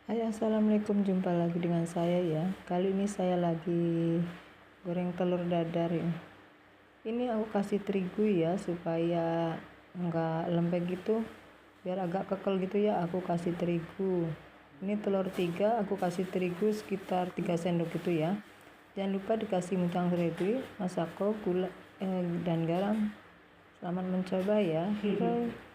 Hai, assalamualaikum, jumpa lagi dengan saya ya. Kali ini saya lagi goreng telur dadar ya. Ini aku kasih terigu ya supaya enggak lembek gitu, biar agak kekel gitu ya. Aku kasih terigu. Ini telur 3, aku kasih terigu sekitar 3 sendok gitu ya. Jangan lupa dikasih muncang seledri, masako, gula dan garam. Selamat mencoba ya. Bye.